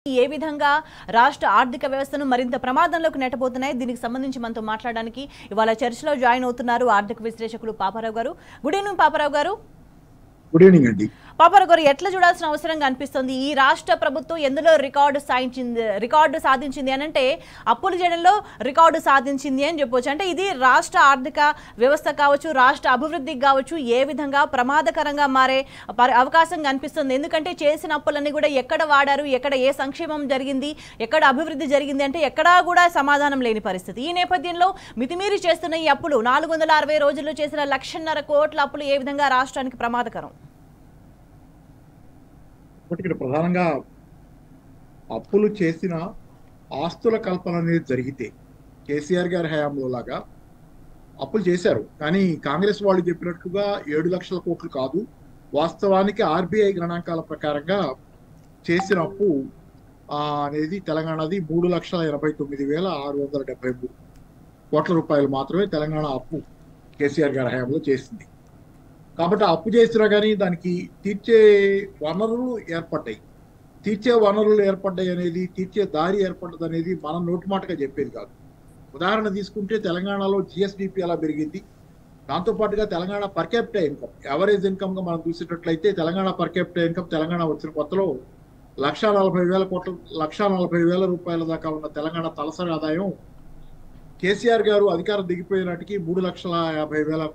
ఏ విధంగా రాష్ట్ర ఆర్థిక వ్యవస్థను మరింత ప్రమాదంలోకి నెట్టబోతున్నాయి దీనికి సంబంధించి మనతో మాట్లాడడానికి ఇవాళ చర్చలో జాయిన్ అవుతున్నారు ఆర్థిక విశ్లేషకులు పాపారావు గారు. గుడ్ ఈవినింగ్ పాపారావు గారు. గుడ్ ఈవినింగ్ అండి. పాపారావు గారు, ఎట్లా చూడాల్సిన అవసరంగా అనిపిస్తుంది ఈ రాష్ట్ర ప్రభుత్వం ఎందులో రికార్డు సాధించింది అని అంటే అప్పులు చేయడంలో రికార్డు సాధించింది అని చెప్పొచ్చు. అంటే ఇది రాష్ట్ర ఆర్థిక వ్యవస్థ కావచ్చు, రాష్ట్ర అభివృద్ధికి కావచ్చు ఏ విధంగా ప్రమాదకరంగా మారే అవకాశం కనిపిస్తుంది. ఎందుకంటే చేసిన అప్పులన్నీ కూడా ఎక్కడ వాడారు, ఎక్కడ ఏ సంక్షేమం జరిగింది, ఎక్కడ అభివృద్ధి జరిగింది అంటే ఎక్కడా కూడా సమాధానం లేని పరిస్థితి. ఈ నేపథ్యంలో మితిమీరి చేస్తున్న ఈ అప్పులు 460 రోజుల్లో చేసిన 1,50,000 కోట్ల అప్పులు ఏ విధంగా రాష్ట్రానికి ప్రమాదకరం? ఇక్కడ ప్రధానంగా అప్పులు చేసిన ఆస్తుల కల్పన అనేది జరిగితే కేసీఆర్ గారి హయాంలో లాగా అప్పులు చేశారు. కానీ కాంగ్రెస్ వాళ్ళు చెప్పినట్టుగా 7 లక్షల కోట్లు కాదు, వాస్తవానికి ఆర్బీఐ గణాంకాల ప్రకారంగా చేసిన అప్పు అనేది తెలంగాణది 3,89,673 కోట్ల రూపాయలు మాత్రమే తెలంగాణ అప్పు కేసీఆర్ గారి హయాంలో చేసింది. కాబట్టి అప్పు చేసినా కానీ దానికి తీర్చే వనరులు ఏర్పడ్డాయి అనేది, తీర్చే దారి ఏర్పడ్డది అనేది మనం నోటి మాటగా చెప్పేది కాదు. ఉదాహరణ తీసుకుంటే తెలంగాణలో జిఎస్డిపి ఎలా పెరిగింది, దాంతోపాటుగా Telangana per capital income, average ఇన్కమ్గా మనం చూసేటట్లయితే Telangana per capital income Telangana వచ్చిన కొత్తలో 1,40,000 రూపాయల దాకా ఉన్న తెలంగాణ తలసరి ఆదాయం కేసీఆర్ గారు అధికారం దిగిపోయే నాటికి 3,50,000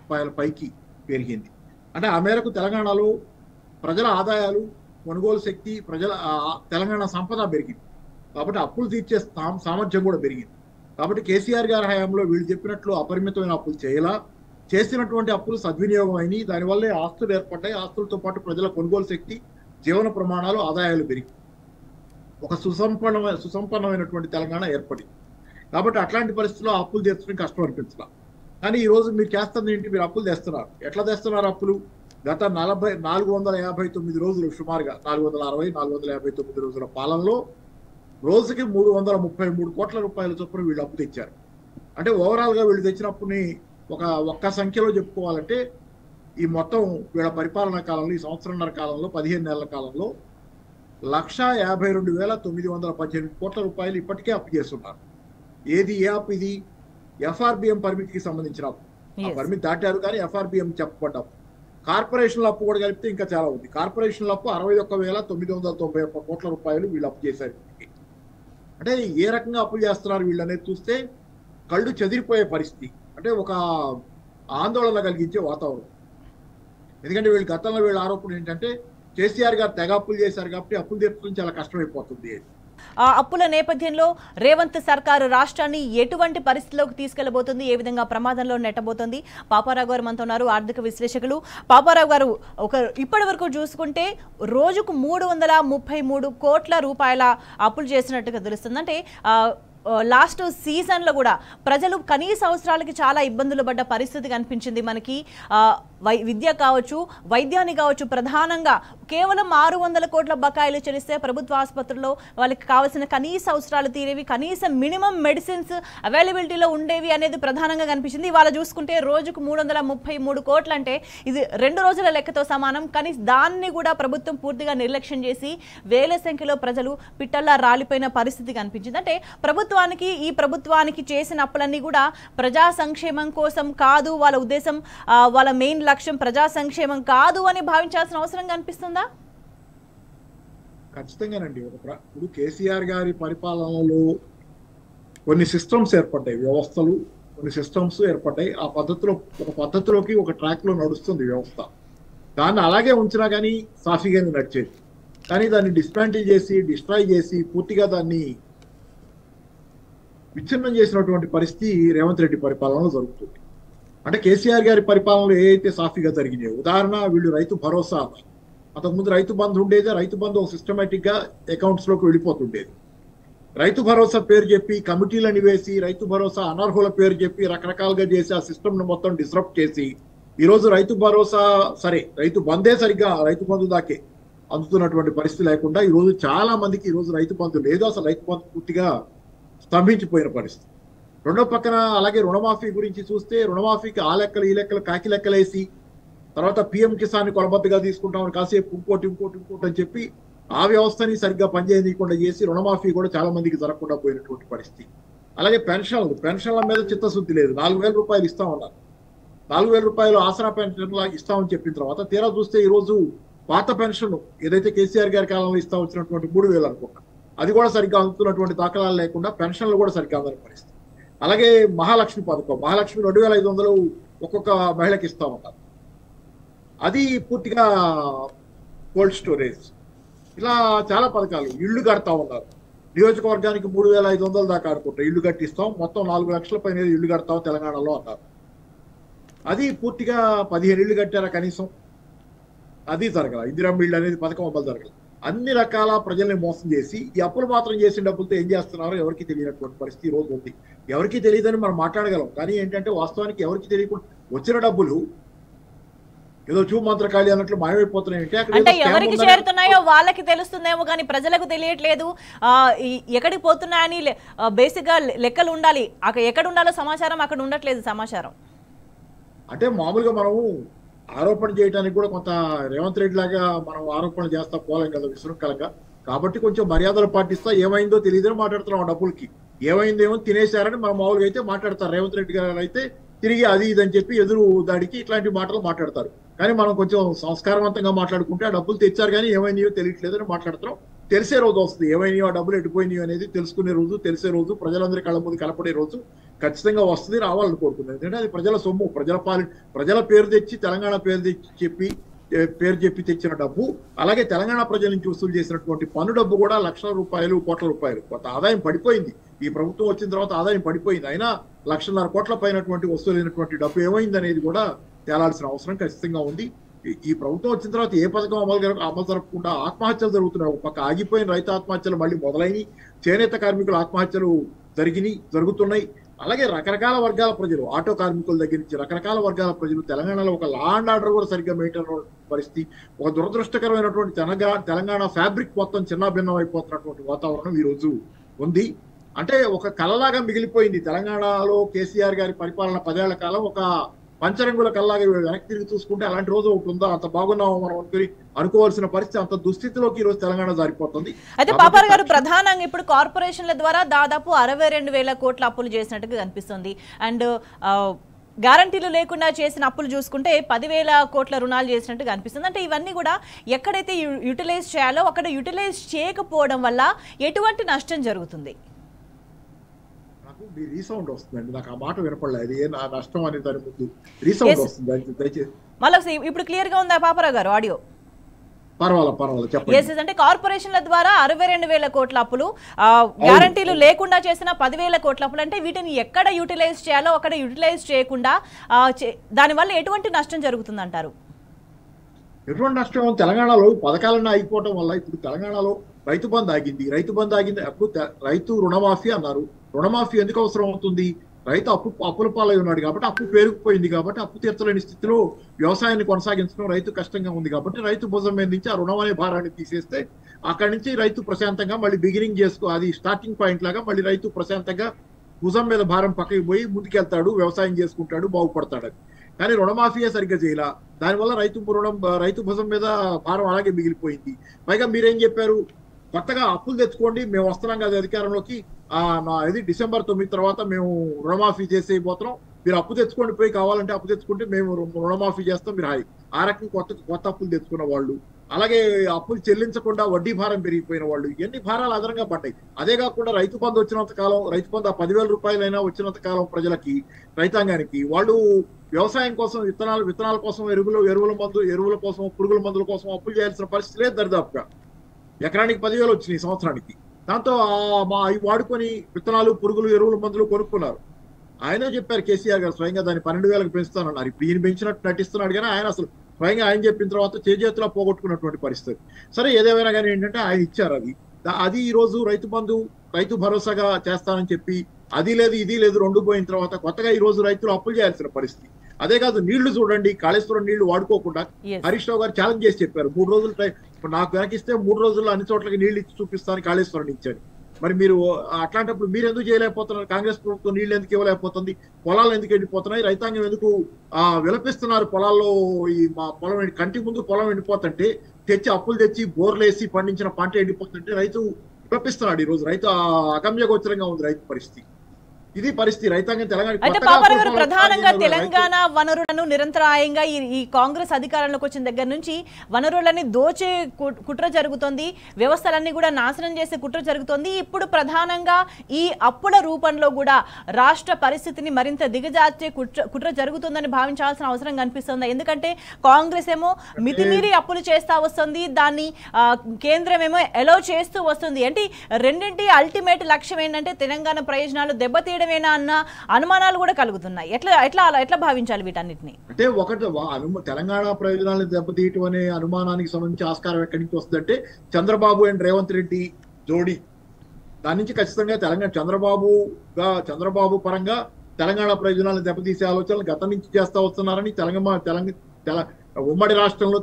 రూపాయల పైకి పెరిగింది. అంటే ఆ మేరకు తెలంగాణలో ప్రజల ఆదాయాలు, కొనుగోలు శక్తి, తెలంగాణ సంపద పెరిగింది. కాబట్టి అప్పులు తీర్చే సామర్థ్యం కూడా పెరిగింది. కాబట్టి కేసీఆర్ గారి హయాంలో వీళ్ళు చెప్పినట్లు అపరిమితమైన అప్పులు చేసినటువంటి అప్పులు సద్వినియోగం అయినాయి. దానివల్లే ఆస్తులు ఏర్పడ్డాయి. ఆస్తులతో పాటు ప్రజల కొనుగోలు శక్తి, జీవన ప్రమాణాలు, ఆదాయాలు పెరిగి ఒక సుసంపన్నమైనటువంటి తెలంగాణ ఏర్పడింది. కాబట్టి అట్లాంటి పరిస్థితుల్లో అప్పులు తీర్చడం కష్టం అనిపించాల. కానీ ఈ రోజు మీరు చేస్తుంది ఏంటి? మీరు అప్పులు తెస్తున్నారు. ఎట్లా తెస్తున్నారు అప్పులు? గత 459 రోజులు, సుమారుగా 459 రోజుల పాలనలో రోజుకి 333 కోట్ల రూపాయల చొప్పున వీళ్ళు అప్పు తెచ్చారు. అంటే ఓవరాల్గా వీళ్ళు తెచ్చిన అప్పుని ఒక్క సంఖ్యలో చెప్పుకోవాలంటే ఈ మొత్తం వీళ్ళ పరిపాలనా కాలంలో, ఈ సంవత్సరంన్నర కాలంలో, 15 నెలల కాలంలో 1,52,918 కోట్ల రూపాయలు ఇప్పటికే అప్పు చేస్తున్నారు. ఏ అప్పు ఇది? ఎఫ్ఆర్బిఎం పర్మిట్ కి సంబంధించిన అప్పు. ఆ పర్మిట్ దాటారు కానీ ఎఫ్ఆర్బిఎం చెప్పబడ్డాం. కార్పొరేషన్ల అప్పు కూడా కలిపితే ఇంకా చాలా ఉంది. కార్పొరేషన్ల అప్పు 61,991 కోట్ల రూపాయలు వీళ్ళు అప్పు చేశారు. అంటే ఏ రకంగా అప్పులు చేస్తున్నారు వీళ్ళు అనేది చూస్తే కళ్ళు చెదిరిపోయే పరిస్థితి, అంటే ఒక ఆందోళన కలిగించే వాతావరణం. ఎందుకంటే వీళ్ళు గతంలో వీళ్ళ ఆరోపణ ఏంటంటే కేసీఆర్ గారు తెగ అప్పులు చేశారు కాబట్టి అప్పులు తీర్చడం చాలా కష్టమైపోతుంది. ఆ అప్పుల నేపథ్యంలో రేవంత్ సర్కారు రాష్ట్రాన్ని ఎటువంటి పరిస్థితిలోకి తీసుకెళ్లబోతుంది, ఏ విధంగా ప్రమాదంలో నెట్టబోతుంది? పాపారావు గారు మనతో ఉన్నారు, ఆర్థిక విశ్లేషకులు. పాపారావు గారు, ఇప్పటి వరకు చూసుకుంటే రోజుకు 333 కోట్ల రూపాయల అప్పులు చేసినట్టుగా తెలుస్తుంది. అంటే లాస్ట్ సీజన్లో కూడా ప్రజలు కనీస అవసరాలకి చాలా ఇబ్బందులు పడ్డ పరిస్థితి కనిపించింది మనకి. విద్య కావచ్చు, వైద్యాన్ని కావచ్చు, ప్రధానంగా కేవలం 600 కోట్ల బకాయిలు చెల్లిస్తే ప్రభుత్వ ఆసుపత్రుల్లో వాళ్ళకి కావాల్సిన కనీస అవసరాలు తీరేవి, కనీసం మినిమం మెడిసిన్స్ అవైలబిలిటీలో ఉండేవి అనేది ప్రధానంగా కనిపించింది. ఇవాళ చూసుకుంటే రోజుకు 333 కోట్లు అంటే ఇది 2 రోజుల లెక్కతో సమానం. కానీ దాన్ని కూడా ప్రభుత్వం పూర్తిగా నిర్లక్ష్యం చేసి వేల సంఖ్యలో ప్రజలు పిట్టల్లా రాలిపోయిన పరిస్థితి కనిపించింది. అంటే ఈ ప్రభుత్వానికి చేసిన అప్పులన్నీ కూడా ప్రజా సంక్షేమం కోసం కాదు, వాళ్ళ ఉద్దేశం, వాళ్ళ మెయిన్ లక్ష్యం ప్రజా సంక్షేమం కాదు అని భావించాల్సిన అవసరం కనిపిస్తుందా? ఖచ్చితంగానండి. ఇప్పుడు కేసీఆర్ గారి పరిపాలనలో కొన్ని సిస్టమ్స్ ఏర్పడ్డాయి, వ్యవస్థలు, కొన్ని సిస్టమ్స్ ఏర్పడ్డాయి. ఆ పద్ధతిలోకి ఒక ట్రాక్ లో నడుస్తుంది వ్యవస్థ. దాన్ని అలాగే ఉంచినా కానీ సాఫీగానే నడిచేది. కానీ దాన్ని డిస్మాంటిల్ చేసి, డిస్ట్రాయ్ చేసి, పూర్తిగా దాన్ని విచ్ఛిన్నం చేసినటువంటి పరిస్థితి రేవంత్ రెడ్డి పరిపాలనలో జరుగుతుంది. అంటే కేసీఆర్ గారి పరిపాలనలో ఏదైతే సాఫీగా జరిగినాయో, ఉదాహరణ వీళ్ళు రైతు భరోసా, అంతకుముందు రైతు బంధు ఉండేది. రైతు బంధు ఒక సిస్టమేటిక్ గా అకౌంట్స్ లోకి వెళ్ళిపోతుండేది. రైతు భరోసా పేరు చెప్పి కమిటీలను వేసి, రైతు భరోసా అనర్హుల పేరు చెప్పి రకరకాలుగా చేసి ఆ సిస్టమ్ ను మొత్తం డిస్రప్ట్ చేసి ఈరోజు రైతు భరోసా రైతు బంధే సరిగ్గా రైతు బంధు దాకే అందుతున్నటువంటి పరిస్థితి లేకుండా ఈరోజు చాలా మందికి ఈరోజు రైతు బంధు లేదు. అసలు రైతు బంధు పూర్తిగా స్తంభించిపోయిన పరిస్థితి. రెండో పక్కన అలాగే రుణమాఫీ గురించి చూస్తే రుణమాఫీకి ఆ లెక్కలు ఈ లెక్కలు కాకి లెక్కలేసి తర్వాత పిఎం కిసాన్ కొలబద్దగా తీసుకుంటామని కాసేపు ఇంకోటి అని చెప్పి ఆ వ్యవస్థని సరిగ్గా పనిచేయకుండా చేసి రుణమాఫీ కూడా చాలా మందికి జరగకుండా పోయినటువంటి పరిస్థితి. అలాగే పెన్షన్ల మీద చిత్తశుద్ధి లేదు. 4,000 రూపాయలు ఇస్తా ఉన్నారు. 4,000 రూపాయలు ఆసరా పెన్షన్ ఇస్తామని చెప్పిన తర్వాత తీరా చూస్తే ఈ రోజు పాత పెన్షన్ ఏదైతే కేసీఆర్ గారి కాలంలో ఇస్తా వచ్చినటువంటి 3,000 అనుకుంటా, అది కూడా సరిగ్గా అందుతున్నటువంటి దాఖలాలు లేకుండా పెన్షన్లు కూడా సరిగ్గా అందని పరిస్థితి. అలాగే మహాలక్ష్మి పథకం, మహాలక్ష్మి 2,500 ఒక్కొక్క మహిళకి ఇస్తా ఉన్నారు. అది పూర్తిగా కోల్డ్ స్టోరేజ్, ఇలా చాలా పథకాలు. ఇళ్లు కడతా ఉన్నారు. నియోజకవర్గానికి 3,500 దాకా అనుకుంటా ఇళ్లు కట్టిస్తాం, మొత్తం 4 లక్షల పైన ఇళ్లు కడతాం తెలంగాణలో అన్నారు. అది పూర్తిగా 15 ఇళ్లు కట్టారా కనీసం, అది జరగల. ఇందిరమ్మ ఇళ్ళు అనేది పథకం అమలు జరగల. అన్ని రకాల ప్రజల్ని మోసం చేసి ఈ అప్పులు మాత్రం చేసిన డబ్బులతో ఏం చేస్తున్నారో ఎవరికి తెలియనటువంటి పరిస్థితి ఈ రోజు ఉంది. ఎవరికి తెలియదని మనం మాట్లాడగలం, కానీ ఏంటంటే వాస్తవానికి ఎవరికి తెలియకుండా వచ్చిన డబ్బులు ఏదో చూమంత్రకాళి అన్నట్లు మాయమైపోతున్నాయంటే అంటే ఎవరికి చేరుతున్నాయో వాళ్ళకి తెలుస్తుందేమో కానీ ప్రజలకు తెలియట్లేదు. ఎక్కడికి పోతున్నాయని బేసిక్ గా లెక్కలు ఉండాలి, అక్కడ ఎక్కడ ఉండాలో సమాచారం అక్కడ ఉండట్లేదు సమాచారం. అంటే మామూలుగా మనము ఆరోపణ చేయడానికి కూడా కొంత రేవంత్ రెడ్డి లాగా మనం ఆరోపణలు చేస్తా పోలేం కదా విశృంఖలంగా. కాబట్టి కొంచెం మర్యాదలు పాటిస్తా ఏమైందో తెలియదని మాట్లాడుతున్నాం. డబ్బులకి ఏమైందేమో తినేశారని మనం మామూలుగా అయితే మాట్లాడతారు. రేవంత్ రెడ్డి గారు అయితే తిరిగి అది ఇదని చెప్పి ఎదురు దాడికి ఇట్లాంటి మాటలు మాట్లాడతారు. కానీ మనం కొంచెం సంస్కారవంతంగా మాట్లాడుకుంటే ఆ డబ్బులు తెచ్చారు కానీ ఏమైనాయో తెలియట్లేదని మాట్లాడుతున్నాం. తెలిసే రోజు వస్తుంది, ఏమైనాయో ఆ డబ్బులు ఎటుపోయినాయో అనేది తెలుసుకునే రోజు, తెలిసే రోజు, ప్రజలందరి కళ్ళ ముందు కనపడే రోజు ఖచ్చితంగా వస్తుంది, రావాలని కోరుకుంది. ఎందుకంటే అది ప్రజల సొమ్ము, ప్రజల పేరు తెచ్చి తెలంగాణ పేరు చెప్పి తెచ్చిన డబ్బు. అలాగే తెలంగాణ ప్రజల నుంచి వసూలు చేసినటువంటి పన్ను డబ్బు కూడా లక్షల రూపాయలు, కోట్ల రూపాయలు. కొంత ఆదాయం పడిపోయింది, ఈ ప్రభుత్వం వచ్చిన తర్వాత ఆదాయం పడిపోయింది. అయినా 1,50,000 కోట్ల పైనటువంటి వసూలైనటువంటి డబ్బు ఏమైంది అనేది కూడా తేలాల్సిన అవసరం ఖచ్చితంగా ఉంది. ఈ ప్రభుత్వం వచ్చిన తర్వాత ఏ పథకం అమలు జరపకుండా ఆత్మహత్యలు జరుగుతున్నాయి. ఒక పక్క ఆగిపోయిన రైతు ఆత్మహత్యలు మళ్ళీ మొదలైనవి, చేనేత కార్మికుల ఆత్మహత్యలు జరుగుతున్నాయి. అలాగే రకరకాల వర్గాల ప్రజలు, ఆటో కార్మికుల దగ్గర నుంచి రకరకాల వర్గాల ప్రజలు తెలంగాణలో ఒక లా అండ్ ఆర్డర్ కూడా సరిగ్గా మెయింటైన్ పరిస్థితి, ఒక దురదృష్టకరమైనటువంటి తెలంగాణ ఫ్యాబ్రిక్ మొత్తం చిన్నాభిన్నం అయిపోతున్నటువంటి వాతావరణం ఈ రోజు ఉంది. అంటే ఒక కళలాగా మిగిలిపోయింది తెలంగాణలో కేసీఆర్ గారి పరిపాలన 10 ఏళ్ల కాలం. ఒక పంచరంగుల కల్లాగా వెనక్కి తిరిగి చూసుకుంటే అలాంటి రోజు ఒకటి ఉందా, అంత బాగున్నామో మనం అనుకోవాల్సిన పరిస్థితి, అంత దుస్థితిలోకి ఈ రోజు తెలంగాణ జారిపోతుంది. అయితే పాపారావు గారు, ప్రధానంగా ఇప్పుడు కార్పొరేషన్ల ద్వారా దాదాపు 62,000 కోట్ల అప్పులు చేసినట్టుగా కనిపిస్తుంది. అండ్ గ్యారంటీలు లేకుండా చేసిన అప్పులు చూసుకుంటే 10,000 కోట్ల రుణాలు చేసినట్టుగా అనిపిస్తుంది. అంటే ఇవన్నీ కూడా ఎక్కడైతే యూటిలైజ్ చేయాలో అక్కడ యూటిలైజ్ చేయకపోవడం వల్ల ఎటువంటి నష్టం జరుగుతుంది? రీసౌండ్ వస్తుందండి, నాకు ఆ మాట వినపడలేదు. ఏ నా నష్టం అనే దాని ముందు రీసౌండ్ వస్తుంది, దయచేసి మళ్ళీ ఇప్పుడు క్లియర్ గా ఉందా పాపారావు గారు ఆడియో? పర్వాలేదు చెప్పండి. అంటే కార్పొరేషన్ల ద్వారా 62,000 కోట్ల అప్పులు, గ్యారంటీలు లేకుండా చేసిన 10,000 కోట్ల అప్పులు. అంటే వీటిని ఎక్కడ యూటిలైజ్ చేయాలో అక్కడ యూటిలైజ్ చేయకుండా దానివల్ల ఎటువంటి నష్టం జరుగుతుంది అంటారు? ఎటువంటి నష్టం? తెలంగాణలో పథకాలన్నీ అయిపోవటం వల్ల ఇప్పుడు తెలంగాణలో రైతు బంధు ఆగింది. అప్పుడు రైతు రుణమాఫీ అన్నారు. రుణమాఫీ ఎందుకు అవసరం అవుతుంది? రైతు అప్పుల పాలై ఉన్నాడు కాబట్టి, అప్పు పేరుకుపోయింది కాబట్టి, అప్పు తీర్చలేని స్థితిలో వ్యవసాయాన్ని కొనసాగించడం రైతు కష్టంగా ఉంది కాబట్టి, రైతు భుజం మీద నుంచి ఆ రుణం అనే భారాన్ని తీసేస్తే అక్కడి నుంచి రైతు ప్రశాంతంగా మళ్ళీ బిగినింగ్ అది స్టార్టింగ్ పాయింట్ లాగా మళ్ళీ రైతు ప్రశాంతంగా భుజం మీద భారం పక్కకి పోయి ముందుకెళ్తాడు, వ్యవసాయం చేసుకుంటాడు, బాగుపడతాడు. కానీ రుణమాఫీయే సరిగ్గా చేయాల. దానివల్ల రైతు భుజం మీద భారం అలాగే మిగిలిపోయింది. పైగా మీరేం చెప్పారు? కొత్తగా అప్పులు తెచ్చుకోండి, మేము వస్తున్నాం కదా అధికారంలోకి, డిసెంబర్ 9 తర్వాత మేము రుణమాఫీ చేసేయబోతున్నాం, మీరు అప్పు తెచ్చుకోండి, పోయి కావాలంటే అప్పు తెచ్చుకుంటే మేము రుణమాఫీ చేస్తాం, మీరు హాయి. ఆ రకం కొత్త అప్పులు తెచ్చుకున్న వాళ్ళు, అలాగే అప్పులు చెల్లించకుండా వడ్డీ భారం పెరిగిపోయిన వాళ్ళు, ఇవన్నీ భారాలు అదనంగా పడ్డాయి. అదే కాకుండా రైతు బంధు వచ్చినంత కాలం, రైతు బంధు 10,000 రూపాయలైనా వచ్చినంత కాలం ప్రజలకి, రైతాంగానికి వాళ్ళు వ్యవసాయం కోసం విత్తనాల కోసం, ఎరువుల కోసం, పురుగుల మందుల కోసం అప్పులు చేయాల్సిన పరిస్థితి లేదు. దరిదాపుగా ఎకరానికి 10,000 వచ్చినాయి సంవత్సరానికి. దాంతో అవి వాడుకొని విత్తనాలు, పురుగులు, ఎరువుల మందులు కొనుక్కున్నారు. ఆయన చెప్పారు కేసీఆర్ గారు స్వయంగా దాన్ని 12,000కి పెంచుతానన్నారు. ఇప్పుడు ఈయన పెంచినట్టు నటిస్తున్నాడు కానీ ఆయన అసలు స్వయంగా ఆయన చెప్పిన తర్వాత చేతులా పోగొట్టుకున్నటువంటి పరిస్థితి. సరే, ఏదేమైనా కానీ ఏంటంటే ఆయన ఇచ్చారు. అది ఈ రోజు రైతు భరోసాగా చేస్తానని చెప్పి అది లేదు ఇది లేదు రెండు పోయిన తర్వాత కొత్తగా ఈ రోజు రైతులు అప్పులు చేయాల్సిన పరిస్థితి. అదే కాదు, నీళ్లు చూడండి, కాళేశ్వరం నీళ్లు వాడుకోకుండా హరీష్ రావు గారు ఛాలెంజ్ చేసి చెప్పారు, 3 రోజులు టైం నాకు వెనకిస్తే 3 రోజుల్లో అన్ని చోట్లకి నీళ్లు ఇచ్చి చూపిస్తాను కాళేశ్వరం ఇచ్చాడు. మరి మీరు అట్లాంటప్పుడు మీరు ఎందుకు చేయలేకపోతున్నారు? కాంగ్రెస్ ప్రభుత్వం నీళ్లు ఎందుకు ఇవ్వలేకపోతుంది? పొలాలు ఎందుకు ఎండిపోతున్నాయి? రైతాంగం ఎందుకు విలపిస్తున్నారు? పొలాల్లో ఈ మా పొలం కంటి ముందు పొలం ఎండిపోతుంటే తెచ్చి అప్పులు తెచ్చి బోర్లు వేసి పండించిన పంట ఎండిపోతుంటే రైతు విలపిస్తున్నాడు. ఈ రోజు రైతు అగమ్యగోచరంగా ఉంది రైతు పరిస్థితి. ఇది పరిస్థితి రైతాంగం తెలంగాణ. అయితే పాపారావు గారు, ప్రధానంగా తెలంగాణ వనరులను నిరంతరాయంగా ఈ కాంగ్రెస్ అధికారంలోకి వచ్చిన దగ్గర నుంచి వనరులని దోచే కుట్ర జరుగుతోంది, వ్యవస్థలన్నీ కూడా నాశనం చేసే కుట్ర జరుగుతోంది. ఇప్పుడు ప్రధానంగా ఈ అప్పుల రూపంలో కూడా రాష్ట్ర పరిస్థితిని మరింత దిగజార్చే కుట్ర జరుగుతుందని భావించాల్సిన అవసరం కనిపిస్తుంది. ఎందుకంటే కాంగ్రెస్ ఏమో మితిమీరి అప్పులు చేస్తా వస్తుంది, దాన్ని కేంద్రం ఏమో ఎలో చేస్తూ వస్తుంది. అంటే రెండింటి అల్టిమేట్ లక్ష్యం ఏంటంటే తెలంగాణ ప్రయోజనాలు దెబ్బతీయడం అన్న అనుమానాలు కూడా కలుగుతున్నాయి. ఎట్లా భావించాలి వీటన్నిటిని? అంటే ఒకటి తెలంగాణ ప్రయోజనాలను దెబ్బతీయటం అనే అనుమానానికి సంబంధించి ఆస్కారం ఎక్కడి నుంచి వస్తుందంటే చంద్రబాబు అండ్ రేవంత్ రెడ్డి జోడీ. దాని నుంచి ఖచ్చితంగా చంద్రబాబు పరంగా తెలంగాణ ప్రయోజనాలను దెబ్బతీసే ఆలోచనలు గతం నుంచి చేస్తా వస్తున్నారని ఉమ్మడి రాష్ట్రంలో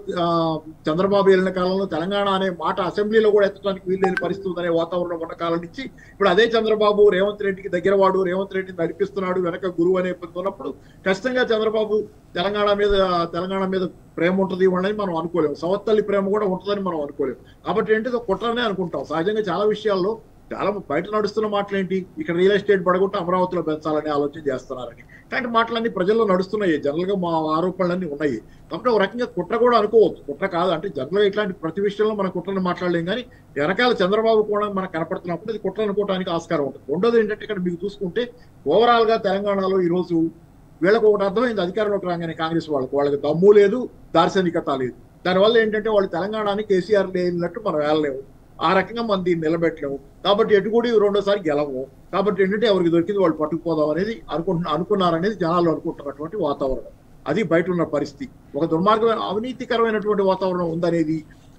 చంద్రబాబు వెళ్ళిన కాలంలో తెలంగాణ అనే మాట అసెంబ్లీలో కూడా ఎత్తడానికి వీల్లేని పరిస్థితి ఉందనే వాతావరణం ఉన్న కాలం నుంచి ఇప్పుడు అదే చంద్రబాబు రేవంత్ రెడ్డికి దగ్గరవాడు, రేవంత్ రెడ్డిని నడిపిస్తున్నాడు, వెనక గురువు అనే ఉన్నప్పుడు ఖచ్చితంగా చంద్రబాబు తెలంగాణ మీద ప్రేమ ఉంటుంది ఇవ్వని మనం అనుకోలేము. సవత్తల్లి ప్రేమ కూడా ఉంటుందని మనం అనుకోలేము. కాబట్టి ఏంటి కుట్రనే అనుకుంటాం. సహజంగా చాలా విషయాల్లో చాలా బయట నడుస్తున్న మాటలేంటి, ఇక్కడ రియల్ ఎస్టేట్ పడగొట్టి అమరావతిలో పెంచాలని ఆలోచన చేస్తున్నారని ఇట్లాంటి మాటలన్నీ ప్రజల్లో నడుస్తున్నాయి. జనరల్ గా మా ఆరోపణలన్నీ ఉన్నాయి. కాబట్టి ఒక రకంగా కుట్ర కూడా అనుకోవచ్చు. కుట్ర కాదు అంటే జనరల్ గా ఇట్లాంటి ప్రతి విషయంలో మనం కుట్రను మాట్లాడలేం, కానీ వెనకాల చంద్రబాబు కూడా మనకు కనపడుతున్నప్పుడు ఇది కుట్ర అనుకోవడానికి ఆస్కారం ఉంటుంది. రెండోది ఏంటంటే ఇక్కడ మీకు చూసుకుంటే ఓవరాల్ గా తెలంగాణలో ఈ రోజు వీళ్ళకు ఒకటి అర్థమైంది, అధికారంలోకి రాగానే కాంగ్రెస్ వాళ్ళకి దమ్ము లేదు, దార్శనికత లేదు. దానివల్ల ఏంటంటే వాళ్ళు తెలంగాణని కేసీఆర్ లేనట్టు మనం వెళ్ళలేము, ఆ రకంగా మనం దీన్ని నిలబెట్టలేము. కాబట్టి ఎటుకూడి రెండోసారి గెలము. కాబట్టి ఏంటంటే ఎవరికి దొరికింది వాళ్ళు పట్టుకుపోదాం అనేది అనుకున్నారనేది జనాలు అనుకుంటున్నటువంటి వాతావరణం. అది బయట ఉన్న పరిస్థితి. ఒక దుర్మార్గమైన అవినీతికరమైనటువంటి వాతావరణం ఉందనేది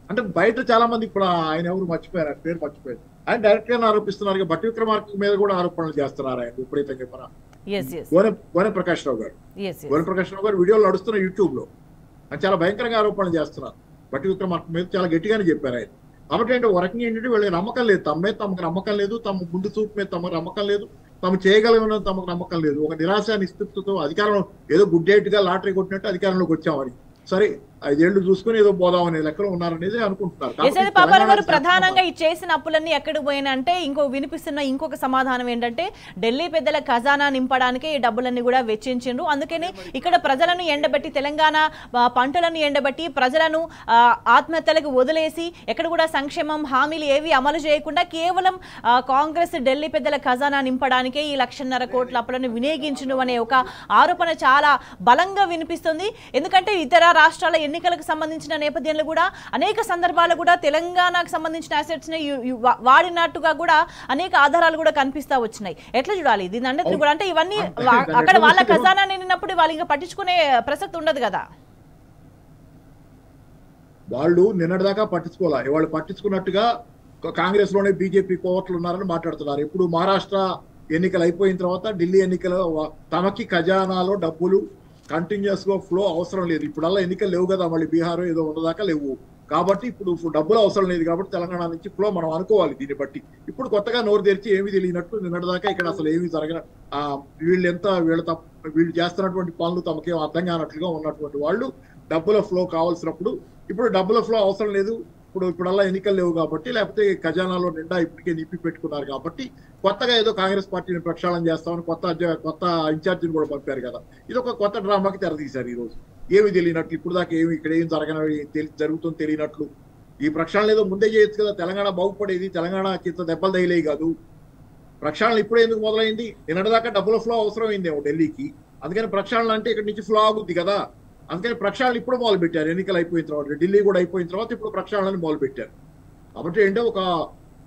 అంటే బయట చాలా మంది ఇప్పుడు ఆయన ఎవరు మర్చిపోయారు, ఆయన పేరు మర్చిపోయారు, ఆయన డైరెక్ట్ గా ఆరోపిస్తున్నారు. బట్టి విక్రమార్క మీద కూడా ఆరోపణలు చేస్తున్నారు ఆయన విపరీతంగా. గోనె ప్రకాష్ రావు గారు వీడియోలు నడుస్తున్న యూట్యూబ్ లో చాలా భయంకరంగా ఆరోపణలు చేస్తున్నారు. బట్టి విక్రమార్క మీద చాలా గట్టిగానే చెప్పారు ఆయన. కాబట్టి ఏంటంటే ఒక రకంగా ఏంటంటే వీళ్ళకి నమ్మకం లేదు, తమ మీద తమకు నమ్మకం లేదు, తమ ముందు చూపు మీద తమకు నమ్మకం లేదు, తాము చేయగలమని తమకు నమ్మకం లేదు. ఒక నిరాశ నిస్పృహతో అధికారంలో ఏదో గుడ్డేట్గా లాటరీ కొట్టినట్టు అధికారంలోకి వచ్చామని, సరే 5 ఏళ్లు చూసుకుని ఏదో పోదామనే లెక్కలో ఉన్నారనేది అనుకుంటున్నారు. ప్రధానంగా ఈ చేసిన అప్పులన్నీ ఎక్కడికి పోయినా అంటే వినిపిస్తున్న ఇంకొక సమాధానం ఏంటంటే ఢిల్లీ పెద్దల ఖజానా నింపడానికి ఈ డబ్బులన్నీ కూడా వెచ్చించిండ్రు. అందుకని ఇక్కడ ప్రజలను ఎండబెట్టి, తెలంగాణ పంటలను ఎండబెట్టి ప్రజలను ఆత్మహత్యలకు వదిలేసి ఎక్కడ కూడా సంక్షేమం హామీలు ఏవి అమలు చేయకుండా కేవలం కాంగ్రెస్ ఢిల్లీ పెద్దల ఖజానా నింపడానికే ఈ 1,50,000 కోట్ల అప్పులను వినియోగించును అనే ఒక ఆరోపణ చాలా బలంగా వినిపిస్తుంది. ఎందుకంటే ఇతర రాష్ట్రాల ఎన్నికలకు సంబంధించిన నేపథ్యంలో కూడా అనేక సందర్భాలు కూడా తెలంగాణకు సంబంధించిన అసెట్స్ ని వాడినట్టుగా కూడా అనేక ఆధారాలు కూడా కనిపిస్తా వచ్చినాయి. ఎట్లా చూడాలి దీని అన్నిటిని కూడా? అంటే ఇవన్నీ అక్కడ వాళ్ళ ఖజానా నిండినప్పుడు వాళ్ళు ఇంకా పట్టించుకునే ప్రసక్తి ఉండదు కదా. వాళ్ళు నిన్నటిదాకా పట్టించుకోవాలి, వాళ్ళు పట్టించుకున్నట్టుగా కాంగ్రెస్ లోనే బీజేపీ కోవట్లు ఉన్నారని మాట్లాడుతున్నారు. ఇప్పుడు మహారాష్ట్ర ఎన్నికలు అయిపోయిన తర్వాత ఢిల్లీ ఎన్నికలు తమకి ఖజానాలో డబ్బులు కంటిన్యూస్ గా ఫ్లో అవసరం లేదు. ఇప్పుడల్లా ఎన్నికలు లేవు కదా, మళ్ళీ బీహార్ ఏదో ఉన్నదాకా లేవు. కాబట్టి ఇప్పుడు డబ్బులు అవసరం లేదు కాబట్టి తెలంగాణ నుంచి ఫ్లో మనం అనుకోవాలి. దీన్ని బట్టి ఇప్పుడు కొత్తగా నోరు తెరిచి ఏమీ తెలియనట్టు నిన్నటిదాకా ఇక్కడ అసలు ఏమీ జరగన వీళ్ళు చేస్తున్నటువంటి పనులు తమకేం అర్థం కానట్లుగా ఉన్నటువంటి వాళ్ళు డబ్బుల ఫ్లో కావాల్సినప్పుడు ఇప్పుడు డబ్బుల ఫ్లో అవసరం లేదు, ఇప్పుడల్లా ఎన్నికలు లేవు కాబట్టి, లేకపోతే ఖజానాలో నిండా ఇప్పటికే నింపి పెట్టుకున్నారు కాబట్టి కొత్తగా ఏదో కాంగ్రెస్ పార్టీని ప్రక్షాళన చేస్తామని కొత్త ఇన్ఛార్జిని కూడా పంపారు కదా. ఇది ఒక కొత్త డ్రామాకి తెరదీశారు. ఈ రోజు ఏమి తెలియనట్లు, ఇప్పుడు దాకా ఇక్కడ ఏం జరుగుతుందో తెలియనట్లు ఈ ప్రక్షాళన ఏదో ముందే చేయొచ్చు కదా. తెలంగాణ బాగుపడేది, తెలంగాణ కింద దెబ్బలు తగిలేవి కాదు. ప్రక్షాళన ఇప్పుడే ఎందుకు మొదలైంది? నిన్నటిదాకా డబ్బుల ఫ్లో అవసరం అయిందేమో ఢిల్లీకి, అందుకని ప్రక్షాళన అంటే ఇక్కడ నుంచి ఫ్లో ఆగుద్ది కదా. అందుకని ప్రక్షాళన ఇప్పుడు మొదలు పెట్టారు. ఎన్నికలు అయిపోయిన తర్వాత, ఢిల్లీ కూడా అయిపోయిన తర్వాత ఇప్పుడు ప్రక్షాళనని మొదలు పెట్టారు. కాబట్టి ఏంటో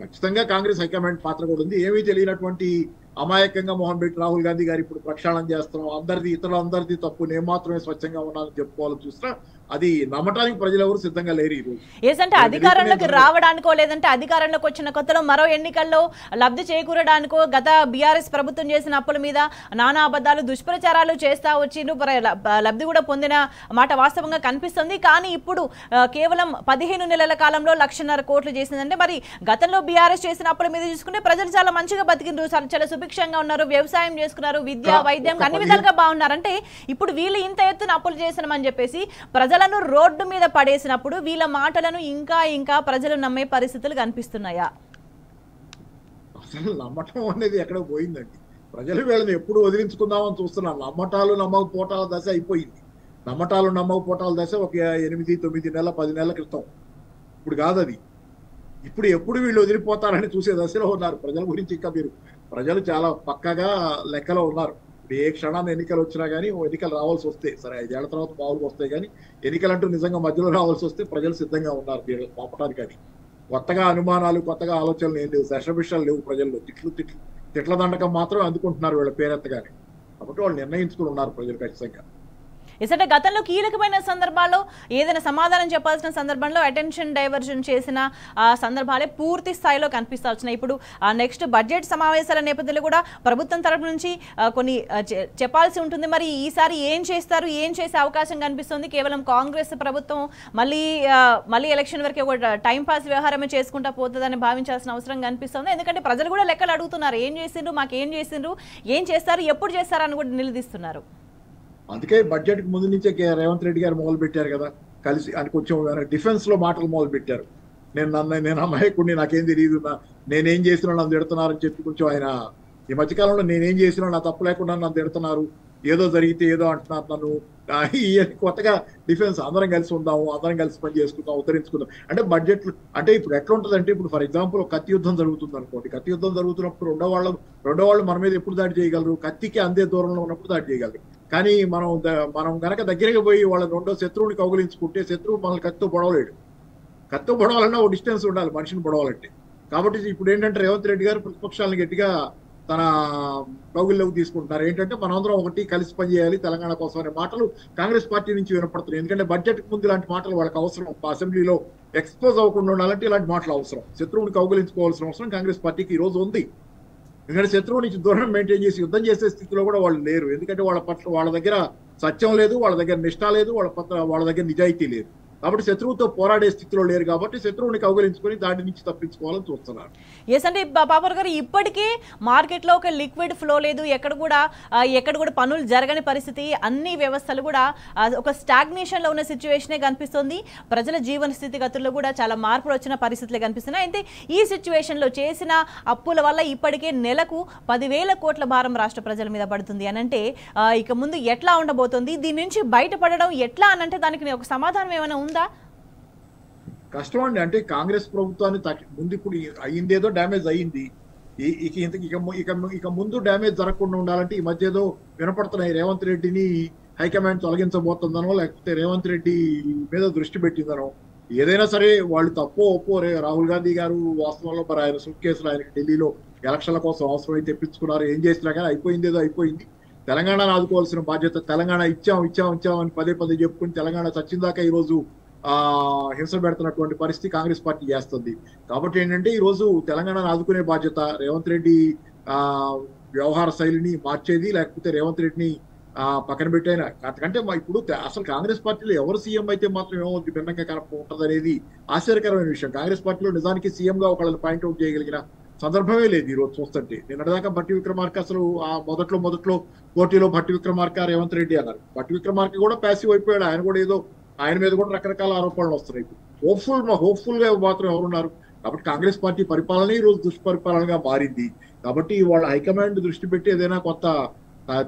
ఖచ్చితంగా కాంగ్రెస్ హైకమాండ్ పాత్ర కూడా ఉంది. ఏమీ తెలియనటువంటి అమాయకంగా మొహం పెట్టి రాహుల్ గాంధీ గారు ఇప్పుడు ప్రక్షాళన చేస్తున్నాం, ఇతరులందరిది తప్పు, నేను మాత్రమే స్వచ్ఛంగా ఉన్నానని చెప్పుకోవాలని చూసినా అది నమ్మటానికి ప్రజలు ఎవరు సిద్ధంగా లేరు ఈ రోజు. ఏదంటే అధికారంలోకి రావడానికో లేదంటే అధికారంలోకి వచ్చిన కొత్తలో మరో ఎన్నికల్లో లబ్ధి చేకూరడానికో గత బీఆర్ఎస్ ప్రభుత్వం చేసిన అప్పుల మీద నానా అబద్ధాలు దుష్ప్రచారాలు చేస్తా వచ్చిండ్రు, లబ్ధి కూడా పొందిన మాట వాస్తవంగా కనిపిస్తుంది. కానీ ఇప్పుడు కేవలం 15 నెలల కాలంలో 1,50,000 కోట్లు చేసిందంటే మరి గతంలో బీఆర్ఎస్ చేసిన అప్పుల మీద చూసుకుంటే ప్రజలు చాలా మంచిగా బతికిండ్రు, చాలా సుభిక్షంగా ఉన్నారు, వ్యవసాయం చేసుకున్నారు, విద్య వైద్యం అన్ని విధాలుగా బాగున్నారు. అంటే ఇప్పుడు వీళ్ళు ఇంత ఎత్తున అప్పులు చేసినామని చెప్పేసి ప్రజలను రోడ్డు మీద పడేసినప్పుడు వీళ్ళ మాటలను ఇంకా ప్రజలు నమ్మే పరిస్థితులు కనిపిస్తున్నాయా? అసలు నమ్మటం అనేది ఎక్కడ పోయిందండి. ప్రజలు వీళ్ళని ఎప్పుడు వదిలించుకుందామని చూస్తున్నారు. నమ్మకపోటాల దశ అయిపోయింది. నమ్మకపోటాల దశ ఒక 8, 9 నెలల 10 నెలల క్రితం. ఇప్పుడు కాదు అది. ఇప్పుడు ఎప్పుడు వీళ్ళు వదిలిపోతారని చూసే దశలో ఉన్నారు. ప్రజల గురించి ఇంకా ప్రజలు చాలా పక్కగా లెక్కలో ఉన్నారు. ఇప్పుడు ఏ క్షణాన్ని ఎన్నికలు వచ్చినా కానీ ఎన్నికలు రావాల్సి వస్తే, సరే 5 ఏళ్ల తర్వాత మామూలుగా వస్తాయి కానీ ఎన్నికలంటూ నిజంగా మధ్యలో రావాల్సి వస్తే ప్రజలు సిద్ధంగా ఉన్నారు వీళ్ళు పంపడానికి. కానీ కొత్తగా అనుమానాలు, కొత్తగా ఆలోచనలు ఏం లేవు, శషభిషాలు లేవు ప్రజల్లో. తిట్ల దండకం మాత్రం అందుకుంటున్నారు వీళ్ళ పేరెత్తగానే. కాబట్టి వాళ్ళు నిర్ణయించుకుని ఉన్నారు ప్రజలు ఖచ్చితంగా. అంటే గతంలో కీలకమైన సందర్భాల్లో ఏదైనా సమాధానం చెప్పాల్సిన సందర్భంలో అటెన్షన్ డైవర్షన్ చేసిన సందర్భాలే పూర్తి స్థాయిలో కనిపిస్తూ వచ్చినాయి. ఇప్పుడు నెక్స్ట్ బడ్జెట్ సమావేశాల నేపథ్యంలో కూడా ప్రభుత్వం తరపు నుంచి కొన్ని చెప్పాల్సి ఉంటుంది. మరి ఈసారి ఏం చేస్తారు, ఏం చేసే అవకాశం కనిపిస్తుంది? కేవలం కాంగ్రెస్ ప్రభుత్వం మళ్ళీ ఎలక్షన్ వరకు ఒక టైం పాస్ వ్యవహారమే చేసుకుంటా పోతుందని భావించాల్సిన అవసరం కనిపిస్తుంది. ఎందుకంటే ప్రజలు కూడా లెక్కలు అడుగుతున్నారు, ఏం చేసిండ్రు, మాకేం చేసిండ్రు, ఏం చేస్తారు, ఎప్పుడు చేస్తారు అని కూడా నిలదీస్తున్నారు. అందుకే బడ్జెట్ కి ముందు నుంచే రేవంత్ రెడ్డి గారు మొదలు పెట్టారు కదా, కలిసి అని కొంచెం డిఫెన్స్ లో మాటలు మొదలు పెట్టారు. నేను అమాయకుడిని, నాకేం తెలియదు, నేనేం చేసినా నన్ను తిడుతున్నారని చెప్పి కొంచెం ఆయన ఈ మధ్యకాలంలో నేనేం చేసినా నా తప్పు లేకుండా నన్ను తిడుతున్నారు, ఏదో జరిగితే ఏదో అంటున్నారు నన్ను. కొత్తగా డిఫెన్స్ అందరం కలిసి ఉందాము, అందరం కలిసి పని చేసుకుందాం, ఉత్తరించుకుందాం అంటే బడ్జెట్లు. అంటే ఇప్పుడు ఎట్లా ఉంటుంది అంటే, ఇప్పుడు ఫర్ ఎగ్జాంపుల్ కత్తి యుద్ధం జరుగుతుంది అనుకోండి. కత్తి యుద్ధం జరుగుతున్నప్పుడు రెండో వాళ్ళు మన మీద ఎప్పుడు దాడి చేయగలరు? కత్తికి అందే దూరంలో ఉన్నప్పుడు దాడి చేయగలరు. కానీ మనం గనక దగ్గరగా పోయి వాళ్ళ రెండో శత్రువుని కౌగులించుకుంటే శత్రువు మనల్ని కత్తితో పొడవలేడు. కత్తితో పొడవాలన్నా ఒక డిస్టెన్స్ ఉండాలి మనిషిని పొడవాలంటే. కాబట్టి ఇప్పుడు ఏంటంటే రేవంత్ రెడ్డి గారు ప్రతిపక్షాలను గట్టిగా తన కౌగుల్లోకి తీసుకుంటున్నారు. ఏంటంటే మనందరం ఒకటి కలిసి పనిచేయాలి తెలంగాణ కోసం అనే మాటలు కాంగ్రెస్ పార్టీ నుంచి వినపడుతున్నాయి. ఎందుకంటే బడ్జెట్ ముందు ఇలాంటి మాటలు వాళ్ళకి అవసరం. అసెంబ్లీలో ఎక్స్పోజ్ అవ్వకుండా ఉండాలంటే ఇలాంటి మాటలు అవసరం. శత్రువుని కౌగులించుకోవాల్సిన అవసరం కాంగ్రెస్ పార్టీకి ఈ రోజు ఉంది. ఎందుకంటే శత్రువు నుంచి దూరం మెయింటైన్ చేసి యుద్ధం చేసే స్థితిలో కూడా వాళ్ళు లేరు. ఎందుకంటే వాళ్ళ దగ్గర సత్యం లేదు, వాళ్ళ దగ్గర నిష్ఠ లేదు, వాళ్ళ దగ్గర నిజాయితీ లేదు. కాబట్టి శత్రువుతో పోరాడే స్థితిలో లేరు. కాబట్టి శత్రువుని కౌగలించుకొని దాడి నుంచి తప్పించుకోవాలని చూస్తున్నారు. ఎస్ అంటే పాపర్ గారు, ఇప్పటికే మార్కెట్లో ఒక లిక్విడ్ ఫ్లో లేదు, ఎక్కడ కూడా పనులు జరగని పరిస్థితి, అన్ని వ్యవస్థలు కూడా ఒక స్టాగ్నేషన్లో ఉన్న సిచ్యువేషనే కనిపిస్తుంది. ప్రజల జీవన స్థితిగతుల్లో కూడా చాలా మార్పులు వచ్చిన పరిస్థితులే కనిపిస్తున్నాయి. అయితే ఈ సిచ్యువేషన్లో చేసిన అప్పుల వల్ల ఇప్పటికే నెలకు 10,000 కోట్ల భారం రాష్ట్ర ప్రజల మీద పడుతుంది అని అంటే ఇక ముందు ఎట్లా ఉండబోతుంది? దీని నుంచి బయటపడడం ఎట్లా అని అంటే దానికి ఒక సమాధానం ఏమైనా ఉందా? కష్టం అండి. అంటే కాంగ్రెస్ ప్రభుత్వాన్ని ముందు ఇప్పుడు అయ్యిందేదో డ్యామేజ్ అయ్యింది. ఇక ముందు డ్యామేజ్ జరగకుండా ఉండాలంటే ఈ మధ్య ఏదో వినపడుతున్నాయి, రేవంత్ రెడ్డిని హైకమాండ్ తొలగించబోతుందనో లేకపోతే రేవంత్ రెడ్డి మీద దృష్టి పెట్టిందనో. ఏదైనా సరే వాళ్ళు తప్పో ఒప్పో రాహుల్ గాంధీ గారు వాస్తవంలో మరి ఆయన సూట్ కేసులు ఆయనకి ఢిల్లీలో ఎలక్షన్ల కోసం అవసరమైతే తెప్పించుకున్నారు. ఏం చేసినా కానీ అయిపోయిందేదో అయిపోయింది. తెలంగాణను ఆదుకోవాల్సిన బాధ్యత, తెలంగాణ ఇచ్చాం అని పదే చెప్పుకుని తెలంగాణ చచ్చిందాక ఈరోజు హింస పెడుతున్నటువంటి పరిస్థితి కాంగ్రెస్ పార్టీ చేస్తుంది. కాబట్టి ఏంటంటే ఈ రోజు తెలంగాణను ఆదుకునే బాధ్యత రేవంత్ రెడ్డి వ్యవహార శైలిని మార్చేది, లేకపోతే రేవంత్ రెడ్డిని పక్కన పెట్టైనా. అంతకంటే ఇప్పుడు అసలు కాంగ్రెస్ పార్టీలో ఎవరు సీఎం అయితే మాత్రం ఏమో భిన్నంగా ఉంటది అనేది ఆశ్చర్యకరమైన విషయం. కాంగ్రెస్ పార్టీలో నిజానికి సీఎం గా ఒకళ్ళని పాయింట్అవుట్ చేయగలిగిన సందర్భమే లేదు ఈ రోజు చూస్తుంటే. నిన్నటిదాకా భట్టి విక్రమార్క అసలు మొదట్లో పోటీలో భట్టి విక్రమార్క రేవంత్ రెడ్డి అన్నారు. భట్టి విక్రమార్క కూడా ప్యాసివ్ అయిపోయాడు. ఆయన మీద కూడా రకరకాల ఆరోపణలు వస్తున్నాయి. హోప్ఫుల్ గా మాత్రం ఎవరున్నారు? కాబట్టి కాంగ్రెస్ పార్టీ పరిపాలన ఈ రోజు దుష్పరిపాలనగా మారింది. కాబట్టి వాళ్ళ హైకమాండ్ దృష్టి పెట్టి ఏదైనా కొంత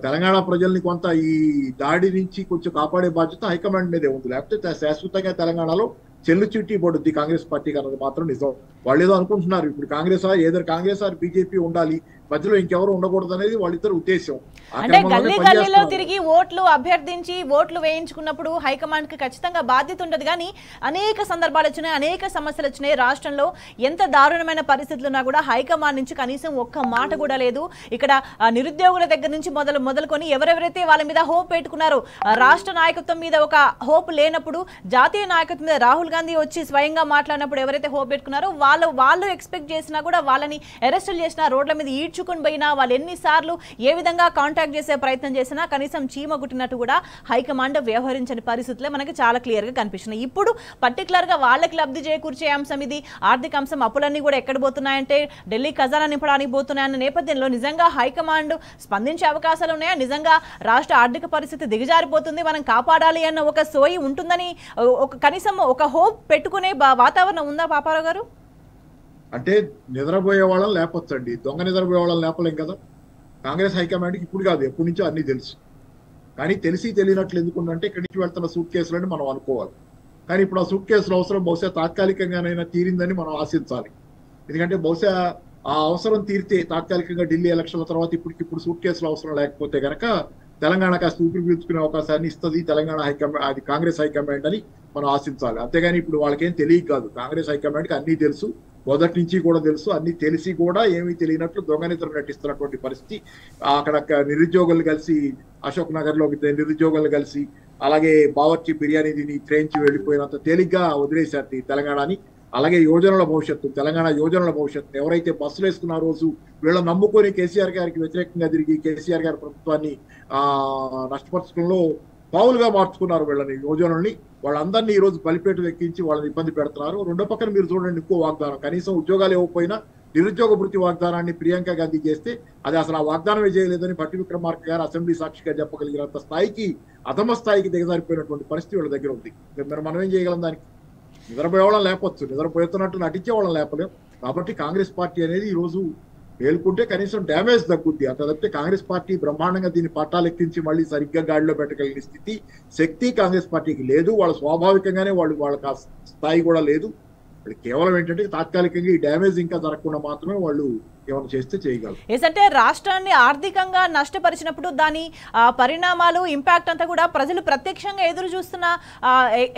తెలంగాణ ప్రజల్ని కొంత ఈ దాడి నుంచి కొంచెం కాపాడే బాధ్యత హైకమాండ్ మీదే ఉంది. లేకపోతే శాశ్వతంగా తెలంగాణలో చెల్లు చిట్టి పడుద్ది కాంగ్రెస్ పార్టీకి అన్నది మాత్రం నిజం. వాళ్ళు ఏదో అనుకుంటున్నారు ఇప్పుడు కాంగ్రెస్ ఆర్ బీజేపీ ఉండాలి, మధ్యలో ఇంకెవరు ఉండకూడదు అనేది వాళ్ళిద్దరు ఉద్దేశం. అంటే గల్లీ గల్లీలో తిరిగి ఓట్లు అభ్యర్థించి ఓట్లు వేయించుకున్నప్పుడు హైకమాండ్ కి ఖచ్చితంగా బాధ్యత ఉండదు. కానీ అనేక సందర్భాలు వచ్చినాయి, అనేక సమస్యలు వచ్చినాయి. రాష్ట్రంలో ఎంత దారుణమైన పరిస్థితులు ఉన్నా కూడా హైకమాండ్ నుంచి కనీసం ఒక్క మాట కూడా లేదు. ఇక్కడ నిరుద్యోగుల దగ్గర నుంచి మొదలుకొని ఎవరెవరైతే వాళ్ళ మీద హోప్ పెట్టుకున్నారో, రాష్ట్ర నాయకత్వం మీద ఒక హోప్ లేనప్పుడు జాతీయ నాయకత్వం మీద రాహుల్ గాంధీ వచ్చి స్వయంగా మాట్లాడినప్పుడు ఎవరైతే హోప్ పెట్టుకున్నారో వాళ్ళు ఎక్స్పెక్ట్ చేసినా కూడా వాళ్ళని అరెస్టులు చేసినా, రోడ్ల మీద ఈడ్చుకుని పోయినా, వాళ్ళు ఎన్నిసార్లు ఏ విధంగా కాంటాక్ట్ చేసే ప్రయత్నం చేసినా కనీసం చీమ గుట్టినట్టు కూడా హైకమాండ్ వ్యవహరించని పరిస్థితులే మనకి చాలా క్లియర్ గా కనిపిస్తున్నాయి. ఇప్పుడు పర్టికులర్ గా వాళ్ళకి లబ్ధి చేకూర్చే అంశం ఇది. ఆర్థిక అంశం, అప్పులన్నీ కూడా ఎక్కడ పోతున్నాయంటే ఢిల్లీ ఖజానా నింపడానికి పోతున్నాయన్న నేపథ్యంలో నిజంగా హైకమాండ్ స్పందించే అవకాశాలు ఉన్నాయా? నిజంగా రాష్ట్ర ఆర్థిక పరిస్థితి దిగజారిపోతుంది, మనం కాపాడాలి అన్న ఒక సోయి ఉంటుందని కనీసం ఒక హోప్ పెట్టుకునే వాతావరణం ఉందా పాపారావు గారు? అంటే నిద్రపోయే వాళ్ళని లేపొచ్చండి, దొంగ నిద్రపోయే వాళ్ళని లేపలేం కదా. కాంగ్రెస్ హైకమాండ్కి ఇప్పుడు కాదు, ఎప్పటి నుంచో అన్ని తెలుసు. కానీ తెలిసి తెలియనట్లు ఎందుకుందంటే ఇక్కడి నుంచి వెళ్తున్న సూట్ కేసులని మనం అనుకోవాలి. కానీ ఇప్పుడు ఆ సూట్ కేసుల అవసరం బహుశా తాత్కాలికంగానైనా తీరిందని మనం ఆశించాలి. ఎందుకంటే బహుశా ఆ అవసరం తీరితే తాత్కాలికంగా ఢిల్లీ ఎలక్షన్ల తర్వాత ఇప్పటికిప్పుడు సూట్ కేసుల అవసరం లేకపోతే గనక తెలంగాణ కాస్త ఊపిరి పీల్చుకునే అవకాశాన్ని ఇస్తుంది తెలంగాణ హైకమాండ్, అది కాంగ్రెస్ హైకమాండ్ అని మనం ఆశించాలి. అంతేగాని ఇప్పుడు వాళ్ళకేం తెలియక కాదు, కాంగ్రెస్ హైకమాండ్కి అన్నీ తెలుసు, మొదటి నుంచి కూడా తెలుసు. అన్ని తెలిసి కూడా ఏమీ తెలియనట్లు దొంగ నిద్ర నటిస్తున్నటువంటి పరిస్థితి. అక్కడ నిరుద్యోగులు కలిసి అశోక్ నగర్ లో నిరుద్యోగులు కలిసి అలాగే బావర్చి బిర్యానీ తిని ట్రైన్కి వెళ్ళిపోయినంత తేలిగ్గా వదిలేశారు తెలంగాణని. అలాగే తెలంగాణ యోజనల భవిష్యత్తు ఎవరైతే బస్సులు వేసుకున్న రోజు వీళ్ళని నమ్ముకొని కేసీఆర్ గారికి వ్యతిరేకంగా తిరిగి కేసీఆర్ గారి ప్రభుత్వాన్ని నష్టపరచడంలో పావులుగా మార్చుకున్నారు వీళ్ళని, యోజనల్ని. వాళ్ళందరినీ ఈ రోజు బలిపేట ఎక్కించి వాళ్ళని ఇబ్బంది పెడుతున్నారు. రెండో పక్కన మీరు చూడండి, ఇంకో వాగ్దానం, కనీసం ఉద్యోగాలు ఇవ్వకపోయినా నిరుద్యోగ భృతి వాగ్దానాన్ని ప్రియాంక గాంధీ చేస్తే అది అసలు ఆ వాగ్దానమే చేయలేదని భట్టి విక్రమార్క గారు అసెంబ్లీ సాక్షిగా చెప్పగలిగినంత స్థాయికి, అధమ స్థాయికి దిగజారిపోయినటువంటి పరిస్థితి వీళ్ళ దగ్గర ఉంది. మనం ఏం చేయగలం? దానికి నిద్రపోయేవాళ్ళం లేపొచ్చు, నిద్రపోతున్నట్టు నటించే వాళ్ళని లేపలేం. కాబట్టి కాంగ్రెస్ పార్టీ అనేది ఈ రోజు మేలుకుంటే కనీసం డ్యామేజ్ తగ్గుద్ది. అంత తప్పితే కాంగ్రెస్ పార్టీ బ్రహ్మాండంగా దీన్ని పట్టాలు ఎక్కించి మళ్ళీ సరిగ్గా గాడిలో పెట్టగలిగిన స్థితి, శక్తి కాంగ్రెస్ పార్టీకి లేదు. వాళ్ళు స్వాభావికంగానే వాళ్ళకి ఆ స్థాయి కూడా లేదు. కేవలం ఏంటంటే తాత్కాలికంగా ఈ డ్యామేజ్ ఇంకా జరగకుండా మాత్రమే వాళ్ళు ఏమైనా చేస్తే చేయగలరు. అంటే రాష్ట్రాన్ని ఆర్థికంగా నష్టపరిచినప్పుడు దాని పరిణామాలు, ఇంపాక్ట్ అంతా కూడా ప్రజలు ప్రత్యక్షంగా ఎదురు చూస్తున్న,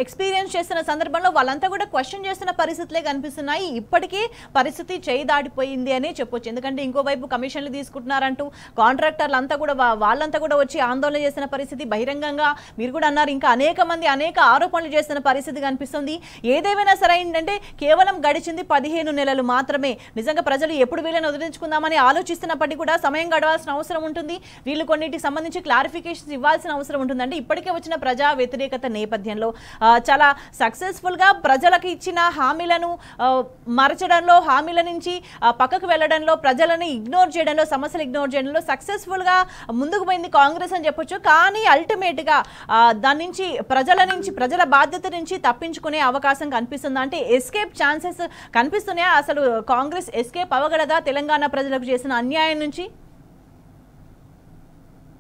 ఎక్స్పీరియన్స్ చేస్తున్న సందర్భంలో వాళ్ళంతా కూడా క్వశ్చన్ చేస్తున్న పరిస్థితులే కనిపిస్తున్నాయి. ఇప్పటికీ పరిస్థితి చేయి దాటిపోయింది అని చెప్పొచ్చు. ఎందుకంటే ఇంకోవైపు కమిషన్లు తీసుకుంటున్నారంటూ కాంట్రాక్టర్లు అంతా కూడా వాళ్ళంతా కూడా వచ్చి ఆందోళన చేసిన పరిస్థితి, బహిరంగంగా మీరు కూడా అన్నారు ఇంకా అనేక మంది అనేక ఆరోపణలు చేస్తున్న పరిస్థితి కనిపిస్తుంది. ఏదేమైనా సరే ఏంటంటే కేవలం గడిచింది 15 నెలలు మాత్రమే. నిజంగా ప్రజలు ఎప్పుడు వీళ్ళని వదిలించుకుందామని ఆలోచిస్తున్నప్పటికీ కూడా సమయం గడవాల్సిన అవసరం ఉంటుంది. వీళ్ళు కొన్నిటికి సంబంధించి క్లారిఫికేషన్స్ ఇవ్వాల్సిన అవసరం ఉంటుంది. అంటే ఇప్పటికే వచ్చిన ప్రజా వ్యతిరేకత నేపథ్యంలో చాలా సక్సెస్ఫుల్ గా ప్రజలకు ఇచ్చిన హామీలను మరచడంలో, హామీల నుంచి పక్కకు వెళ్లడంలో, ప్రజలను ఇగ్నోర్ చేయడంలో, సమస్యలు ఇగ్నోర్ చేయడంలో సక్సెస్ఫుల్ గా ముందుకు పోయింది కాంగ్రెస్ అని చెప్పొచ్చు. కానీ అల్టిమేట్ గా దాని నుంచి ప్రజల బాధ్యత నుంచి తప్పించుకునే అవకాశం కనిపిస్తుందా? అంటే ఎస్కేప్ ఛాన్సెస్ కనిపిస్తున్నాయా? అసలు కాంగ్రెస్ ఎస్కేప్ అవ్వగలదా తెలంగాణ ప్రజలకు చేసిన అన్యాయం నుంచి?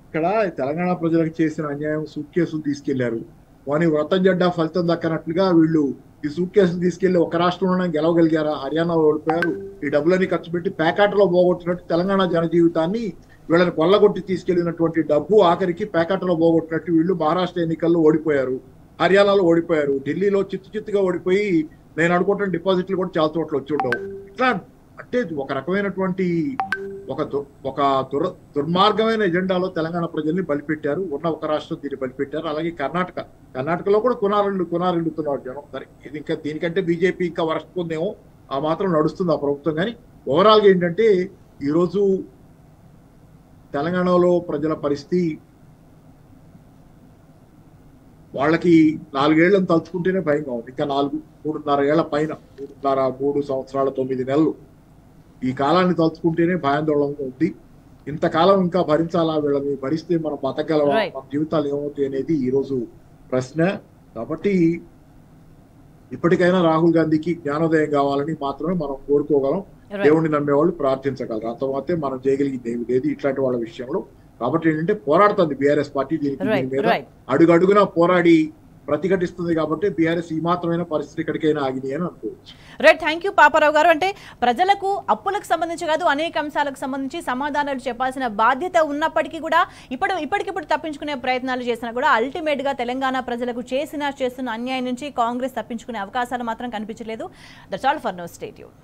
ఇక్కడ తెలంగాణ ప్రజలకు చేసిన అన్యాయం, సూట్ కేసులు తీసుకెళ్లారు, వాని వ్రతం జడ్డా ఫలితం దక్కనట్లుగా వీళ్ళు ఈ సూట్ కేసులు తీసుకెళ్లి ఒక రాష్ట్రంలోనే గెలవగలిగారా? హర్యానాలో ఓడిపోయారు. ఈ డబ్బులన్నీ ఖర్చు పెట్టి ప్యాకాటలో పోగొట్టినట్టు తెలంగాణ జన జీవితాన్ని వీళ్ళని కొల్లగొట్టి తీసుకెళ్లినటువంటి డబ్బు ఆఖరికి ప్యాకాటలో పోగొట్టినట్టు వీళ్ళు మహారాష్ట్ర ఎన్నికల్లో ఓడిపోయారు, హర్యానాలో ఓడిపోయారు, ఢిల్లీలో చిత్తుగా ఓడిపోయి నేను అనుకుంటున్న డిపాజిట్లు కూడా చాలా చోట్ల వచ్చి ఉండవు. ఇట్లా అంటే ఒక రకమైనటువంటి ఒక దుర్మార్గమైన ఎజెండాలో తెలంగాణ ప్రజల్ని బలిపెట్టారు. ఉన్న ఒక రాష్ట్రం దీన్ని బలిపెట్టారు. అలాగే కర్ణాటకలో కూడా కొనారెండుతున్నారు జనం. సరే, ఇది ఇంకా దీనికంటే బీజేపీ ఇంకా వరస్ట్ ఉందేమో, ఆ మాత్రం నడుస్తుంది ఆ ప్రభుత్వం. కానీ ఓవరాల్గా ఏంటంటే ఈరోజు తెలంగాణలో ప్రజల పరిస్థితి, వాళ్ళకి 4 ఏళ్లను తలుచుకుంటేనే భయంగా ఉంది. ఇంకా 3.5 ఏళ్ల పైన, 3 సంవత్సరాల 9 నెలలు ఈ కాలాన్ని తలుచుకుంటేనే భయాందోళనగా ఉంది. ఇంతకాలం ఇంకా భరించాలా? వీళ్ళని భరిస్తే మనం బతకగలవా? మన జీవితాలు ఏమవుతాయి అనేది ఈ రోజు ప్రశ్న. కాబట్టి ఇప్పటికైనా రాహుల్ గాంధీకి జ్ఞానోదయం కావాలని మాత్రమే మనం కోరుకోగలం. దేవుడిని నమ్మేవాళ్ళు ప్రార్థించగలరు. అంతమాత్రం మనం చేయగలిగింది ఏమి లేదు ఇట్లాంటి వాళ్ళ విషయంలో. కాబట్టి ఏంటంటే పోరాడుతుంది బీఆర్ఎస్ పార్టీ దీని మీద, అడుగడుగునా పోరాడి ప్రతిఘటిస్తుంది కాబట్టి బీఆర్ఎస్ ఈ మాత్రమైన పరిస్థితి ఇక్కడికైనా ఆగింది అని అనుకోవచ్చు. రైట్, థ్యాంక్ యూ పాపారావు గారు. అంటే ప్రజలకు అప్పులకు సంబంధించి కాదు, అనేక అంశాలకు సంబంధించి సమాధానాలు చెప్పాల్సిన బాధ్యత ఉన్నప్పటికీ కూడా ఇప్పటికిప్పుడు తప్పించుకునే ప్రయత్నాలు చేసినా కూడా అల్టిమేట్ గా తెలంగాణ ప్రజలకు చేస్తున్న అన్యాయం నుంచి కాంగ్రెస్ తప్పించుకునే అవకాశాలు మాత్రం కనిపించలేదు. That's all for now. Stay tuned.